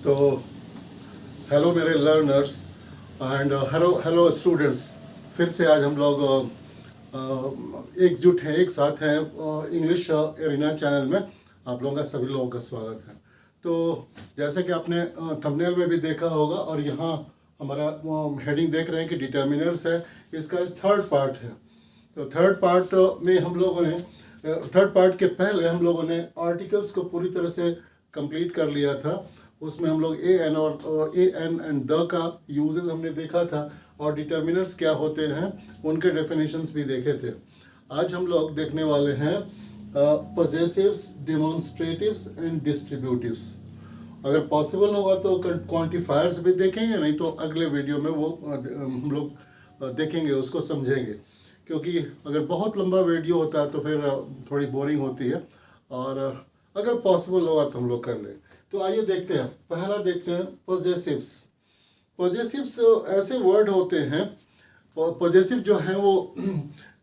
तो हेलो मेरे learners and hello hello students. फिर से आज हम लोग एकजुट हैं, एक साथ हैं इंग्लिश एरिना चैनल में। आप लोगों का सभी लोगों का स्वागत है। तो जैसे कि आपने थंबनेल में भी देखा होगा और यहाँ हमारा हेडिंग देख रहे हैं कि डिटर्मिनर्स है, इसका थर्ड पार्ट है। तो थर्ड पार्ट में हम लोगों ने थर्ड पार्ट के पहले हम लोगों ने आर्टिकल्स को पूरी तरह से कंप्लीट कर लिया था। उसमें हम लोग ए एन और ए एन एंड द का यूजेस हमने देखा था और डिटर्मिनर्स क्या होते हैं उनके डेफिनेशंस भी देखे थे। आज हम लोग देखने वाले हैं पजेसिव्स, डेमोन्स्ट्रेटिव्स एंड डिस्ट्रीब्यूटिव्स। अगर पॉसिबल होगा तो क्वांटिफायर्स भी देखेंगे, नहीं तो अगले वीडियो में वो हम लोग देखेंगे, उसको समझेंगे। क्योंकि अगर बहुत लंबा वीडियो होता है तो फिर थोड़ी बोरिंग होती है, और अगर पॉसिबल होगा तो हम लोग कर लें। तो आइए देखते हैं, पहला देखते हैं पजेसिव्स। पजेसिव्स ऐसे वर्ड होते हैं, पजेसिव जो है वो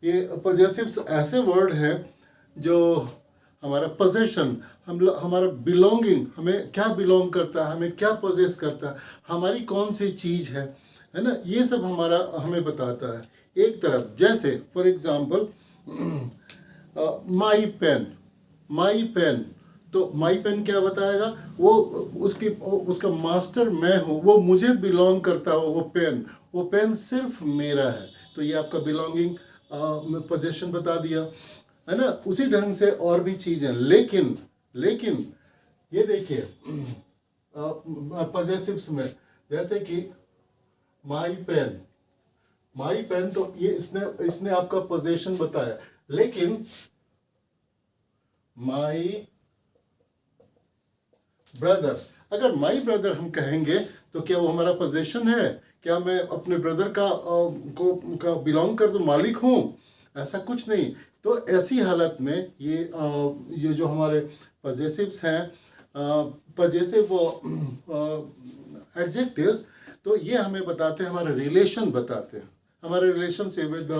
ये पजेसिव्स ऐसे वर्ड हैं जो हमारा पोजेशन, हमारा बिलोंगिंग, हमें क्या बिलोंग करता है, हमें क्या पोजेस करता है, हमारी कौन सी चीज़ है ना, ये सब हमारा हमें बताता है। एक तरफ जैसे for example my pen, my pen, तो माई पेन क्या बताएगा, वो उसका मास्टर मैं हूँ, वो मुझे बिलोंग करता है, वो पेन सिर्फ मेरा है। तो ये आपका बिलोंगिंग पोजेशन बता दिया, है ना। उसी ढंग से और भी चीज़ें, लेकिन ये देखिए पजेसिव्स में, जैसे कि माई पेन, तो ये इसने आपका पोजेशन बताया। लेकिन माई ब्रदर, अगर माई ब्रदर हम कहेंगे तो क्या वो हमारा पोजेशन है? क्या मैं अपने ब्रदर का बिलोंग कर तो मालिक हूँ? ऐसा कुछ नहीं। तो ऐसी हालत में ये जो हमारे पजेसिव्स हैं, पजेसिव एडजेक्टिव्स, तो ये हमें बताते हैं, हमारे रिलेशन बताते हैं, हमारे रिलेशन से विद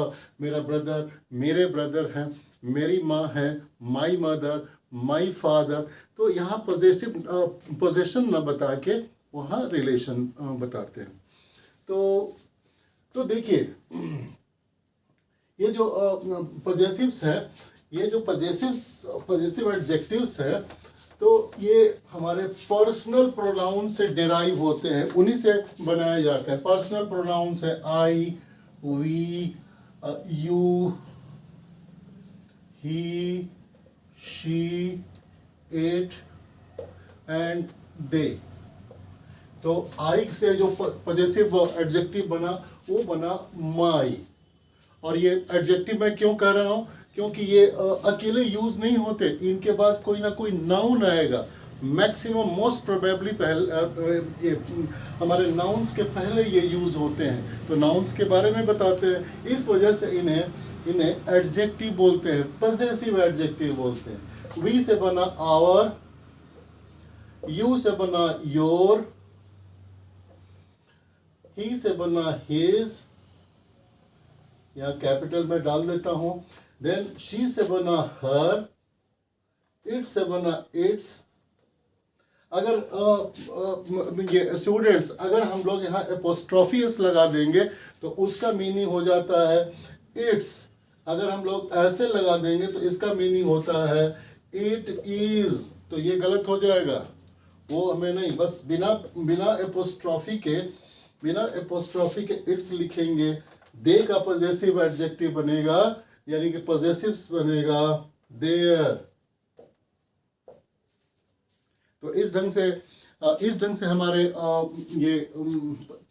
मेरा ब्रदर, मेरे ब्रदर हैं, मेरी माँ है, माई मदर, माई फादर। तो यहाँ पोजेशन न बता के वहाँ रिलेशन बताते हैं। तो देखिए, ये जो पजेसिव्स है, ये जो पजेसिव एडजेक्टिव्स है, तो ये हमारे पर्सनल प्रोनाउन से डिराइव होते हैं, उन्हीं से बनाया जाता है। पर्सनल प्रोनाउंस है I, we, you, he, she, it and they. तो आई से जो पजेसिव एडजेक्टिव बना, वो बना माई। और ये एडजेक्टिव मैं क्यों कह रहा हूँ, क्योंकि ये अकेले यूज नहीं होते, इनके बाद कोई ना कोई नाउन आएगा। मैक्सिमम मोस्ट प्रोबेबली ये हमारे नाउन्स के पहले ये यूज होते हैं। तो नाउन्स के बारे में बताते हैं, इस वजह से इन्हें एडजेक्टिव बोलते हैं, पजेसिव एडजेक्टिव बोलते हैं। वी से बना आवर, यू से बना योर, ही से बना हिज, यहाँ कैपिटल में डाल देता हूं। देन शी से बना हर, इट से बना इट्स। अगर ये स्टूडेंट्स, अगर हम लोग यहाँ एपोस्ट्रोफी एस लगा देंगे तो उसका मीनिंग हो जाता है इट्स। अगर हम लोग ऐसे लगा देंगे तो इसका मीनिंग होता है इट इज। तो ये गलत हो जाएगा, वो हमें नहीं। बस बिना एपोस्ट्रोफी के इट्स लिखेंगे। दे का पजेसिव एडजेक्टिव बनेगा, यानी कि पजेसिव्स बनेगा देयर। तो इस ढंग से हमारे ये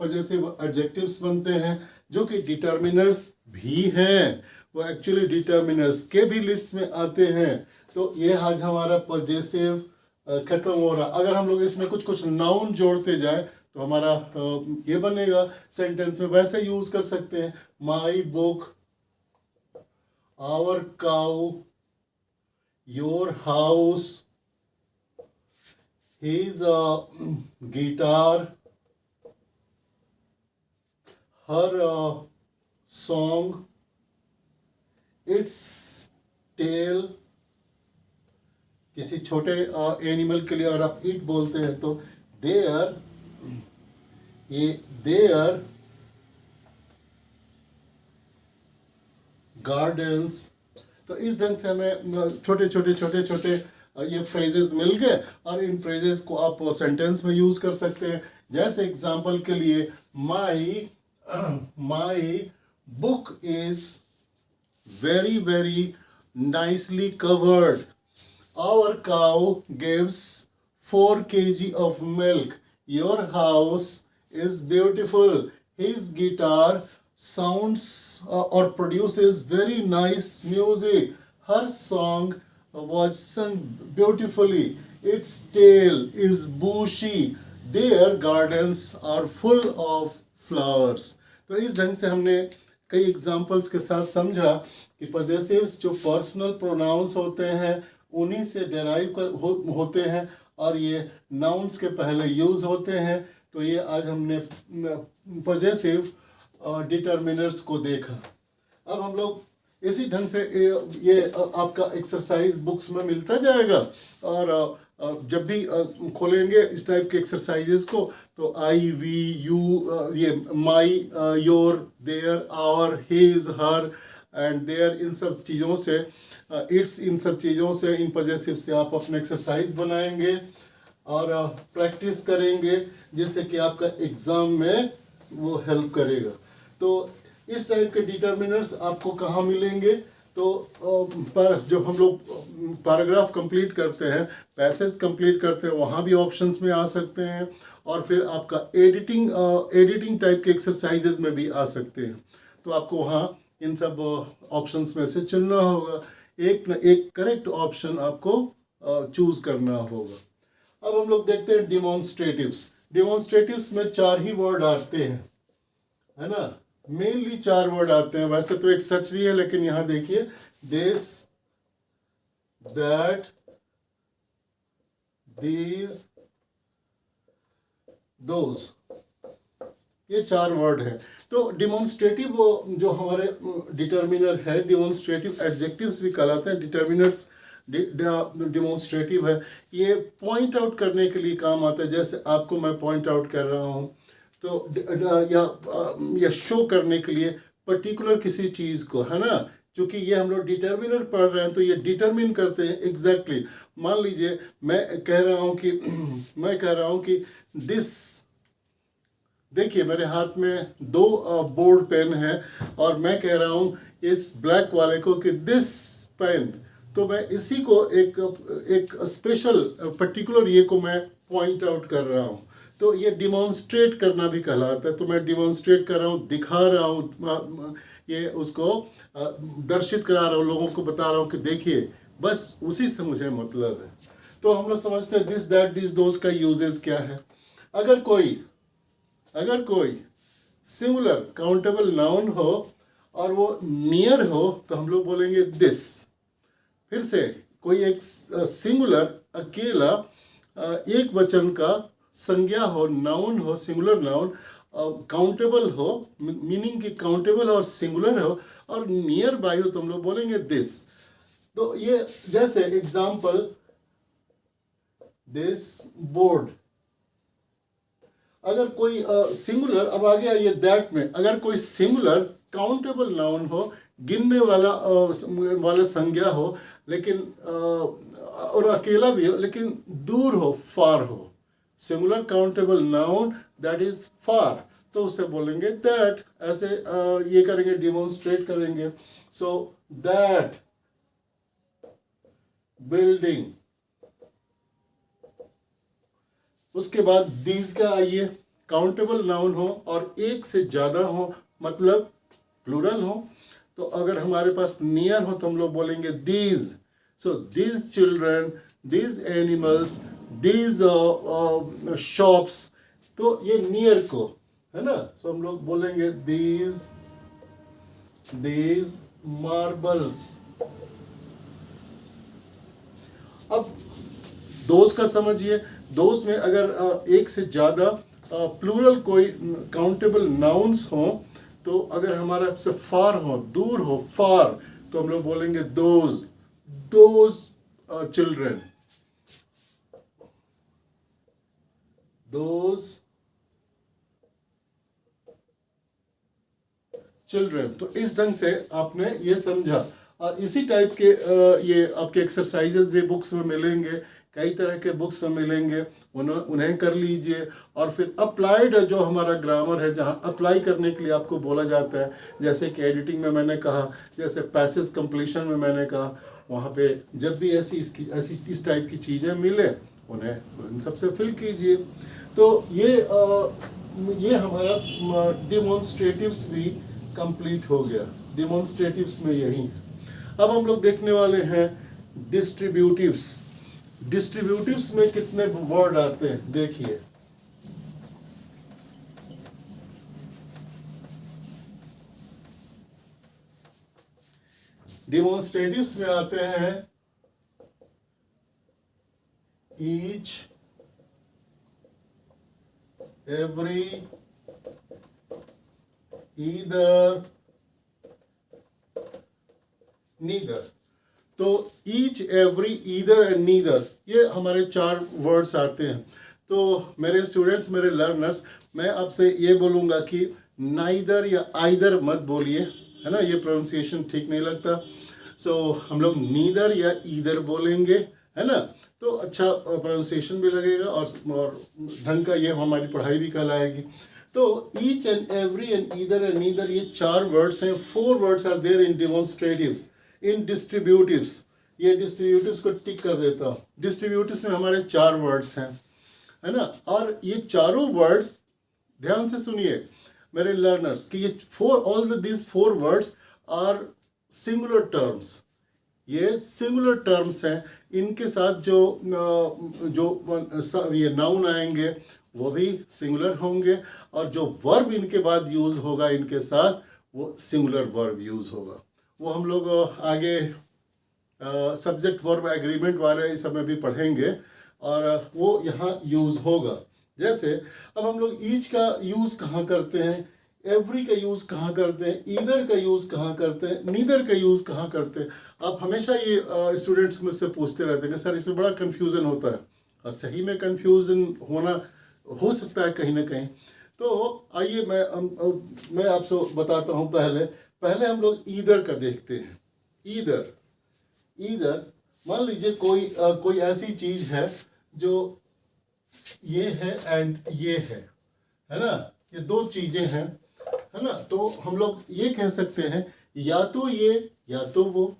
पजेसिव एडजेक्टिव्स बनते हैं, जो कि डिटर्मिनर्स भी हैं। वो एक्चुअली डिटर्मिनर्स के भी लिस्ट में आते हैं। तो ये आज हमारा पजेसिव खत्म हो रहा। अगर हम लोग इसमें कुछ नाउन जोड़ते जाए तो हमारा ये बनेगा, सेंटेंस में वैसे यूज कर सकते हैं। My book, our cow, your house, his guitar, her song, its tail। किसी छोटे एनिमल के लिए अगर आप इट बोलते हैं तो देयर, ये देयर गार्डन्स। तो इस ढंग से हमें छोटे छोटे छोटे छोटे ये फ्रेजेस मिल गए और इन फ्रेजेस को आप सेंटेंस में यूज कर सकते हैं। जैसे एग्जांपल के लिए my book is very very nicely covered. Our cow gives 4 kg of milk. Your house is beautiful. His guitar sounds or produces very nice music. Her song was sung beautifully. Its tail is bushy. Their gardens are full of flowers. तो इस ढंग से हमने कई examples के साथ समझा कि पजेसिव्स जो पर्सनल प्रोनाउंस होते हैं उन्हीं से डेराइव होते हैं और ये नाउन्स के पहले यूज होते हैं। तो ये आज हमने पजेसिव डिटर्मिनर्स को देखा। अब हम लोग इसी ढंग से ये आपका एक्सरसाइज बुक्स में मिलता जाएगा और जब भी खोलेंगे इस टाइप के एक्सरसाइजेस को तो आई वी यू, ये my, your, their, our, his, her and their, इन सब चीज़ों से इट्स, इन सब चीज़ों से, इन पजेसिव से आप अपने एक्सरसाइज बनाएंगे और प्रैक्टिस करेंगे जिससे कि आपका एग्ज़ाम में वो हेल्प करेगा। तो इस टाइप के डिटर्मिनर्स आपको कहाँ मिलेंगे? तो पर जब हम लोग पैराग्राफ कंप्लीट करते हैं, पैसेज कंप्लीट करते हैं, वहाँ भी ऑप्शंस में आ सकते हैं और फिर आपका एडिटिंग टाइप के एक्सरसाइजेज में भी आ सकते हैं। तो आपको वहाँ इन सब ऑप्शंस में से चुनना होगा, एक न एक करेक्ट ऑप्शन आपको चूज करना होगा। अब हम लोग देखते हैं डिमॉन्स्ट्रेटिव्स। डिमॉन्स्ट्रेटिव्स में 4 ही वर्ड आते हैं, है ना, मेनली 4 वर्ड आते हैं। वैसे तो एक सच भी है लेकिन यहाँ देखिए दिस, दैट, दीज, दोज, ये 4 वर्ड है। तो डिमॉन्स्ट्रेटिव जो हमारे डिटर्मिनर है, डिमॉन्स्ट्रेटिव एडजेक्टिव्स भी कहलाते हैं, डिटर्मिनर्स डिमॉन्स्ट्रेटिव है। ये पॉइंट आउट करने के लिए काम आता है। जैसे आपको मैं पॉइंट आउट कर रहा हूँ तो या शो करने के लिए पर्टिकुलर किसी चीज़ को, है ना, क्योंकि ये हम लोग डिटर्मिनर पढ़ रहे हैं तो ये डिटरमिन करते हैं एग्जैक्टली। मान लीजिए मैं कह रहा हूँ कि दिस, देखिए मेरे हाथ में 2 बोर्ड पेन है और मैं कह रहा हूँ इस ब्लैक वाले को कि दिस पेन, तो मैं इसी को एक स्पेशल पर्टिकुलर ये को मैं पॉइंट आउट कर रहा हूँ। तो ये डिमॉन्स्ट्रेट करना भी कहलाता है। तो मैं डिमॉन्स्ट्रेट कर रहा हूँ, दिखा रहा हूँ, ये उसको दर्शित करा रहा हूँ, लोगों को बता रहा हूँ कि देखिए, बस उसी से मुझे मतलब है। तो हम लोग समझते हैं दिस, दैट, दिस, दोज का यूजेस क्या है। अगर कोई सिंगुलर काउंटेबल नाउन हो और वो नियर हो तो हम लोग बोलेंगे दिस। फिर से कोई एक सिंगुलर अकेला एक वचन का संज्ञा हो, नाउन हो, सिंगुलर नाउन, काउंटेबल हो, मीनिंग की काउंटेबल और सिंगुलर हो और नियर बाय हो तो हम लोग बोलेंगे दिस। तो ये जैसे एग्जाम्पल दिस बोर्ड। अगर कोई सिंगुलर, अब आ गया ये दैट में, अगर कोई सिंगुलर काउंटेबल नाउन हो, गिनने वाला संज्ञा हो, लेकिन और अकेला भी हो लेकिन दूर हो, फार हो, singular countable noun that is far, तो उसे बोलेंगे दैट। ऐसे ये करेंगे, डिमॉन्स्ट्रेट करेंगे। So that building. उसके बाद दीज का आइए, काउंटेबल नाउन हो और एक से ज्यादा हो, मतलब प्लूरल हो। तो अगर हमारे पास नियर हो तो हम लोग बोलेंगे these. So these children, these animals, these shops, तो ये नियर को, है ना। सो हम लोग बोलेंगे दीज मार्बल्स। अब दोज का समझिए। दोज में अगर एक से ज़्यादा प्लूरल कोई काउंटेबल नाउन्स हो, तो अगर हमारा से फार हो, दूर हो, फार, तो हम लोग बोलेंगे दोज चिल्ड्रन, those चिल्ड्रन। तो इस ढंग से आपने ये समझा। और इसी टाइप के ये आपके एक्सरसाइजेस भी बुक्स में मिलेंगे, कई तरह के बुक्स में मिलेंगे, उन्हें कर लीजिए। और फिर अप्लाइड जो हमारा ग्रामर है, जहाँ अप्लाई करने के लिए आपको बोला जाता है, जैसे कि एडिटिंग में मैंने कहा, जैसे पैसेज कंप्लीशन में मैंने कहा, वहाँ पे जब भी ऐसी इस टाइप की चीज़ें मिले उन्हें उन सबसे फिल कीजिए। तो ये हमारा डिमॉन्स्ट्रेटिव्स भी कंप्लीट हो गया। डिमॉन्स्ट्रेटिव्स में यही है। अब हम लोग देखने वाले हैं डिस्ट्रीब्यूटिव्स। डिस्ट्रीब्यूटिव्स में कितने वर्ड आते हैं देखिए। डिमॉन्स्ट्रेटिव्स में आते हैं ईच, एवरी, ईदर, नीदर। तो each, every, either and neither, ये हमारे 4 वर्ड्स आते हैं। तो मेरे स्टूडेंट्स, मेरे लर्नर्स, मैं आपसे ये बोलूँगा कि नाइदर या आइदर मत बोलिए, है ना, ये प्रोनाउंसिएशन ठीक नहीं लगता। सो हम लोग नीदर या ईदर बोलेंगे, है ना, तो अच्छा प्रोनाउंसिएशन भी लगेगा और ढंग का ये हमारी पढ़ाई भी कहलाएगी। तो each and every and either and neither, ये 4 वर्ड्स हैं। 4 वर्ड्स आर देयर इन डिमॉन्स्ट्रेटिव्स। इन डिस्ट्रीब्यूटिव्स, ये डिस्ट्रीब्यूटिव्स को टिक कर देता हूँ। डिस्ट्रीब्यूटिव्स में हमारे 4 वर्ड्स हैं, है ना। और ये चारों वर्ड्स, ध्यान से सुनिए मेरे लर्नर्स, कि ये these 4 words are singular terms. ये सिंगुलर टर्म्स हैं। इनके साथ जो ये नाउन आएंगे वो भी सिंगुलर होंगे, और जो वर्ब इनके बाद यूज़ होगा इनके साथ, वो सिंगुलर वर्ब यूज़ होगा। वो हम लोग आगे सब्जेक्ट वर्ब एग्रीमेंट वाले इस समय भी पढ़ेंगे, और वो यहाँ यूज़ होगा। जैसे अब हम लोग ईच का यूज़ कहाँ करते हैं, एवरी का यूज़ कहाँ करते हैं, ईदर का यूज़ कहाँ करते हैं, नीदर का यूज़ कहाँ करते हैं। आप हमेशा ये स्टूडेंट्स मुझसे पूछते रहते हैं कि सर इसमें बड़ा कन्फ्यूज़न होता है, और सही में कन्फ्यूज़न हो सकता है कहीं ना कहीं। तो आइए मैं आपसे बताता हूँ। पहले हम लोग ईदर का देखते हैं। ईदर मान लीजिए कोई ऐसी चीज़ है जो ये है एंड ये है ना, ये 2 चीज़ें हैं, है ना। तो हम लोग ये कह सकते हैं या तो ये या तो वो,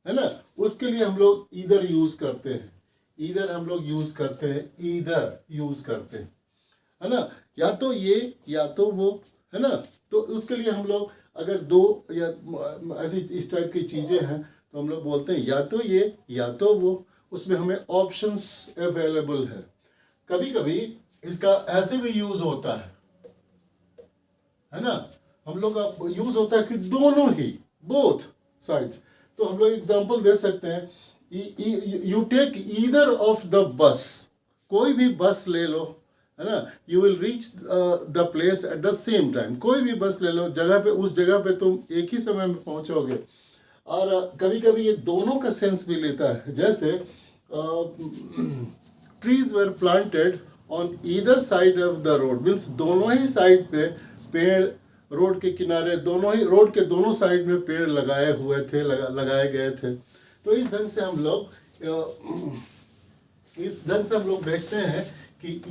है ना। उसके लिए हम लोग ईदर यूज़ करते हैं। ईदर हम लोग यूज़ करते हैं, ईदर यूज़ करते हैं, है ना। या तो ये या तो वो, है ना। तो उसके लिए हम लोग अगर 2 या ऐसी इस टाइप की चीज़ें हैं तो हम लोग बोलते हैं या तो ये या तो वो। उसमें हमें ऑप्शंस अवेलेबल है। कभी कभी इसका ऐसे भी यूज़ होता है ना। हम लोग का यूज़ होता है कि दोनों ही, बोथ साइड्स। तो हम लोग एग्जांपल दे सकते हैं, you take either of the bus. कोई भी बस ले लो, है ना, you will reach the place at the same time. कोई भी बस ले लो, उस जगह पे तुम एक ही समय में पहुंचोगे। और कभी कभी ये दोनों का सेंस भी लेता है। जैसे trees were planted on either side of the road, means दोनों ही साइड पे पेड़, रोड के किनारे, रोड के दोनों साइड में पेड़ लगाए गए थे। तो इस ढंग से हम लोग देखते हैं कि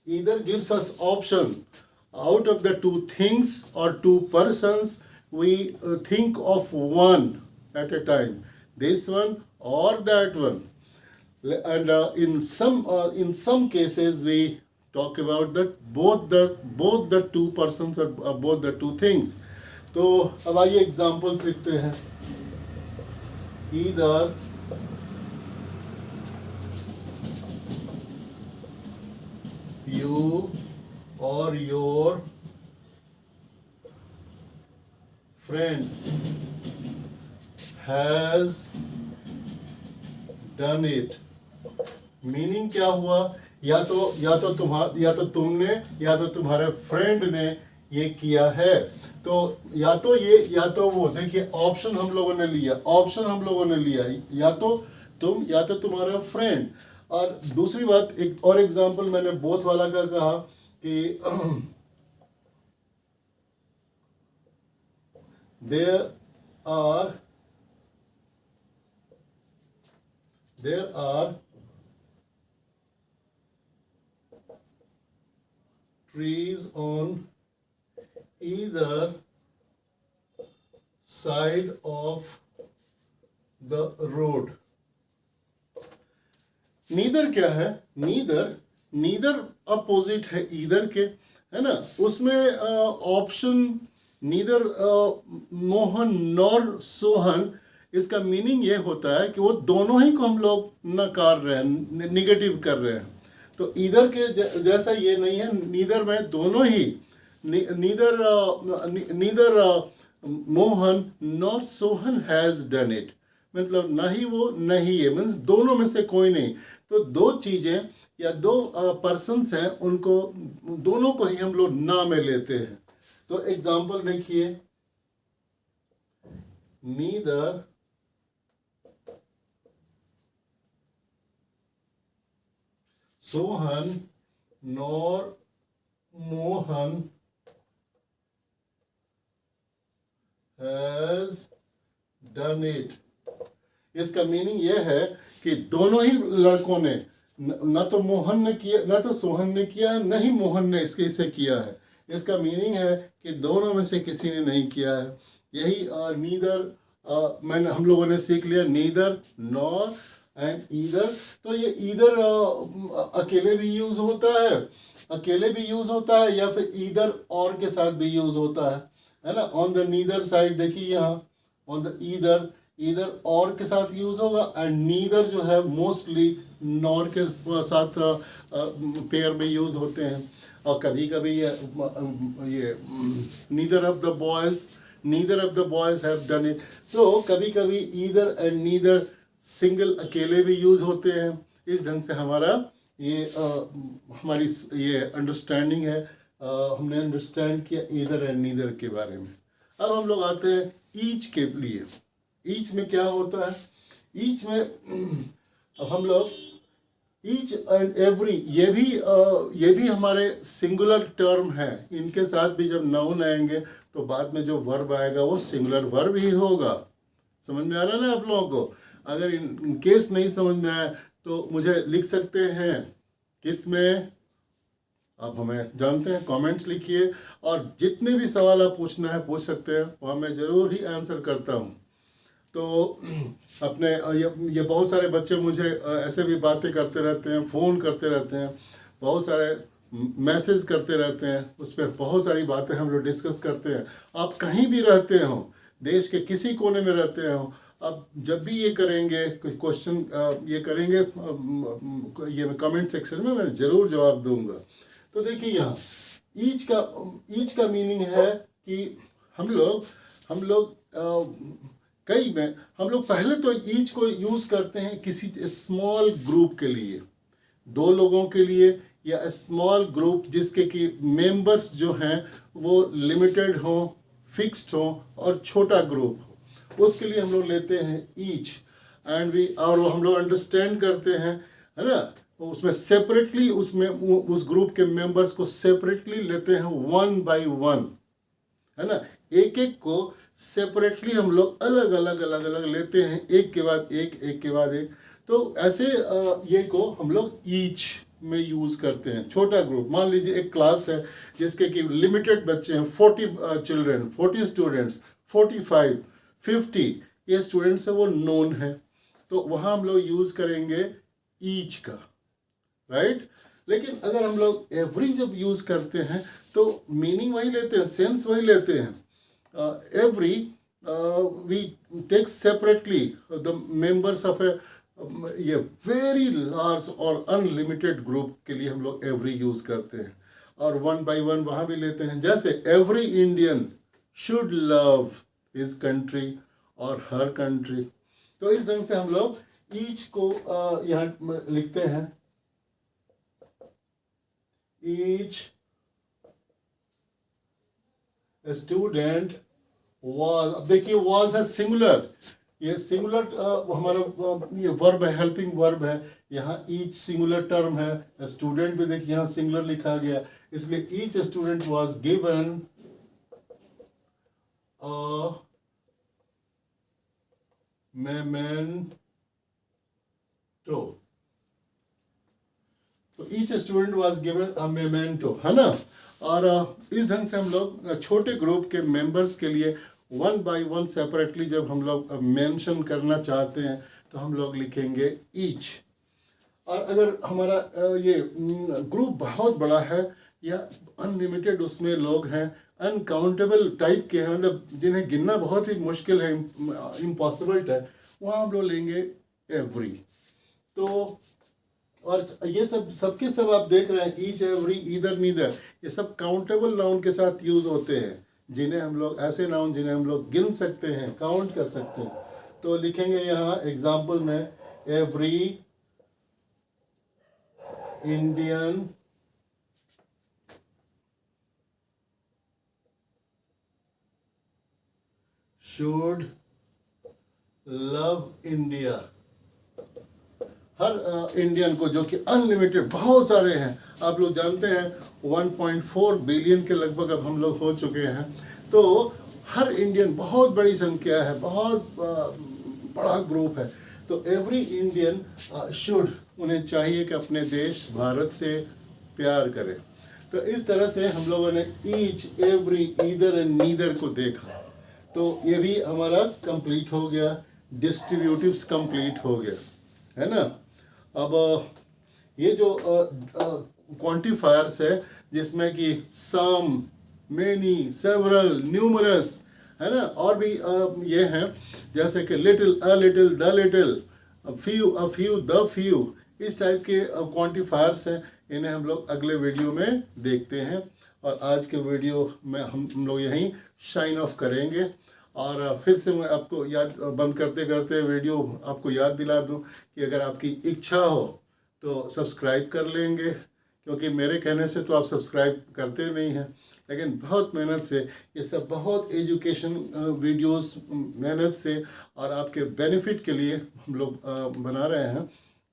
either gives us option out of the 2 things or 2 persons. We think of one at a time, this one or that one, and in some cases we talk about both the 2 persons or both the 2 things. तो अब आइए examples लिखते हैं। either you or your friend has done it। Meaning क्या हुआ, या तो तुमने या तो तुम्हारे फ्रेंड ने ये किया है। तो या तो ये या तो वो। देखिए ऑप्शन हम लोगों ने लिया, या तो तुम या तो तुम्हारा फ्रेंड। और दूसरी बात, एक और एग्जांपल मैंने बोथ वाला का कहा कि there are trees on either side of the road. Neither क्या है? नीदर अपोजिट है ईदर के, है ना। उसमें option neither Mohan nor Sohan, इसका मीनिंग ये होता है कि वो दोनों ही को हम लोग नकार रहे हैं, निगेटिव कर रहे हैं। तो ईदर के जैसा ये नहीं है, नीदर में दोनों ही, neither Mohan nor Sohan has done it, मतलब ना ही वो ना ही ये, मीन्स दोनों में से कोई नहीं। तो दो चीजें या दो पर्सन्स हैं, उनको दोनों को ही हम लोग ना में लेते हैं। तो एग्जाम्पल देखिए, neither Sohan nor Mohan has done it. इसका मीनिंग यह है कि दोनों ही लड़कों ने, ना तो मोहन ने किया, ना तो सोहन ने किया, न ही मोहन ने इसे किया है। इसका मीनिंग है कि दोनों में से किसी ने नहीं किया है। यही नीदर हम लोगों ने सीख लिया, नीदर, नॉर एंड ईदर। तो ये ईदर अकेले भी यूज होता है, या फिर ईदर और के साथ भी यूज होता है ना। ऑन द नीदर साइड देखिए, यहाँ ऑन द ईदर और के साथ यूज होगा, एंड नीदर जो है मोस्टली नॉर के साथ पेयर में यूज होते हैं। और कभी कभी ये neither of the boys have done it. So कभी कभी ईदर एंड नीदर सिंगल अकेले भी यूज होते हैं। इस ढंग से हमारा ये हमारी ये अंडरस्टैंडिंग है, हमने अंडरस्टैंड किया ईदर एंड नीदर के बारे में। अब हम लोग आते हैं ईच के लिए। ईच में क्या होता है? ईच में अब हम लोग ईच एंड एवरी, ये भी हमारे सिंगुलर टर्म है। इनके साथ भी जब नाउन आएंगे तो बाद में जो वर्ब आएगा वो सिंगुलर वर्ब ही होगा। समझ में आ रहा है ना आप लोगों को? अगर इन केस नहीं समझ में आया तो मुझे लिख सकते हैं, किस में आप हमें जानते हैं, कमेंट्स लिखिए, और जितने भी सवाल आप पूछना है पूछ सकते हैं, वहाँ मैं ज़रूर ही आंसर करता हूँ। तो अपने ये बहुत सारे बच्चे मुझे ऐसे भी बातें करते रहते हैं, फ़ोन करते रहते हैं, बहुत सारे मैसेज करते रहते हैं, उस पर बहुत सारी बातें हम लोग डिस्कस करते हैं। आप कहीं भी रहते हो, देश के किसी कोने में रहते हो, अब जब भी ये करेंगे क्वेश्चन, ये करेंगे ये कमेंट सेक्शन में मैं ज़रूर जवाब दूंगा। तो देखिए यहाँ ईच का मीनिंग है कि हम लोग कई में हम लोग पहले तो ईच को यूज़ करते हैं किसी स्मॉल ग्रुप के लिए, दो लोगों के लिए, या स्मॉल ग्रुप जिसके कि मेंबर्स जो हैं वो लिमिटेड हो, फिक्स्ड हो, और छोटा ग्रुप हो, उसके लिए हम लोग लेते हैं ईच। और हम लोग अंडरस्टैंड करते हैं, है ना, उसमें सेपरेटली, उसमें उस ग्रुप के मेंबर्स को सेपरेटली लेते हैं, वन बाय वन, है ना। एक एक को सेपरेटली हम लोग अलग अलग लेते हैं, एक के बाद एक। तो ऐसे ये को हम लोग ईच में यूज़ करते हैं। छोटा ग्रुप, मान लीजिए एक क्लास है जिसके कि लिमिटेड बच्चे हैं, 40 चिल्ड्रेन, 40 स्टूडेंट्स, 45, 50 ये स्टूडेंट्स है, वो नोन है, तो वहाँ हम लोग यूज़ करेंगे ईच का, राइट। लेकिन अगर हम लोग एवरी जब यूज़ करते हैं तो मीनिंग वही लेते हैं, सेंस वही लेते हैं। Every we take separately the members of ये वेरी लार्ज और अनलिमिटेड ग्रुप के लिए हम लोग एवरी यूज़ करते हैं, और वन बाय वन वहाँ भी लेते हैं। जैसे every Indian should love his country और हर कंट्री। तो इस ढंग से हम लोग ईच को यहाँ लिखते हैं, ईच स्टूडेंट was, अब देखिए was है सिंगुलर, ये सिंगुलर हमारा ये वर्ब है, हेल्पिंग वर्ब है। यहाँ ईच सिंगुलर टर्म है। स्टूडेंट भी देखिए यहाँ सिंगुलर लिखा गया, इसलिए each student was given a memento. तो each student was given a memento, है ना। और इस ढंग से हम लोग छोटे ग्रुप के मेंबर्स के लिए वन बाय वन सेपरेटली जब हम लोग मेंशन करना चाहते हैं तो हम लोग लिखेंगे ईच। और अगर हमारा ये ग्रुप बहुत बड़ा है या अनलिमिटेड उसमें लोग हैं, अनकाउंटेबल टाइप के हैं, मतलब जिन्हें गिनना बहुत ही मुश्किल है, इम्पॉसिबल है, वहाँ हम लोग लेंगे एवरी। तो और ये सबके सब आप देख रहे हैं, ईच, एवरी, ईदर, नीदर, ये सब काउंटेबल नाउन के साथ यूज होते हैं, जिन्हें हम लोग ऐसे नाउन जिन्हें हम लोग गिन सकते हैं, काउंट कर सकते हैं। तो लिखेंगे यहाँ एग्जाम्पल में every Indian should love India. Her Indian को, जो कि अनलिमिटेड बहुत सारे हैं, आप लोग जानते हैं 1.4 बिलियन के लगभग अब हम लोग हो चुके हैं। तो हर इंडियन बहुत बड़ी संख्या है, बहुत बड़ा ग्रुप है। तो एवरी इंडियन शुड, उन्हें चाहिए कि अपने देश भारत से प्यार करें। तो इस तरह से हम लोगों ने each, every, either and neither को देखा। तो ये भी हमारा कंप्लीट हो गया, डिस्ट्रीब्यूटिव्स कंप्लीट हो गया, है ना। अब ये जो क्वांटिफायर्स है, जिसमें कि सम, मेनी, सेवरल, न्यूमरस, है ना, और भी ये हैं, जैसे कि little, a little, the little, a few, the few, इस टाइप के क्वांटिफायर्स हैं। इन्हें हम लोग अगले वीडियो में देखते हैं। और आज के वीडियो में हम लोग यहीं शाइन ऑफ करेंगे। और फिर से मैं आपको याद, बंद करते करते वीडियो आपको याद दिला दूं कि अगर आपकी इच्छा हो तो सब्सक्राइब कर लेंगे, क्योंकि मेरे कहने से तो आप सब्सक्राइब करते नहीं हैं, लेकिन बहुत मेहनत से ये सब, बहुत एजुकेशन वीडियोस मेहनत से और आपके बेनिफिट के लिए हम लोग बना रहे हैं।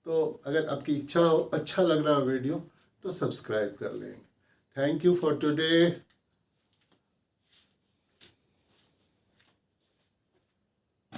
तो अगर आपकी इच्छा हो, अच्छा लग रहा वीडियो, तो सब्सक्राइब कर लेंगे। Thank you for today.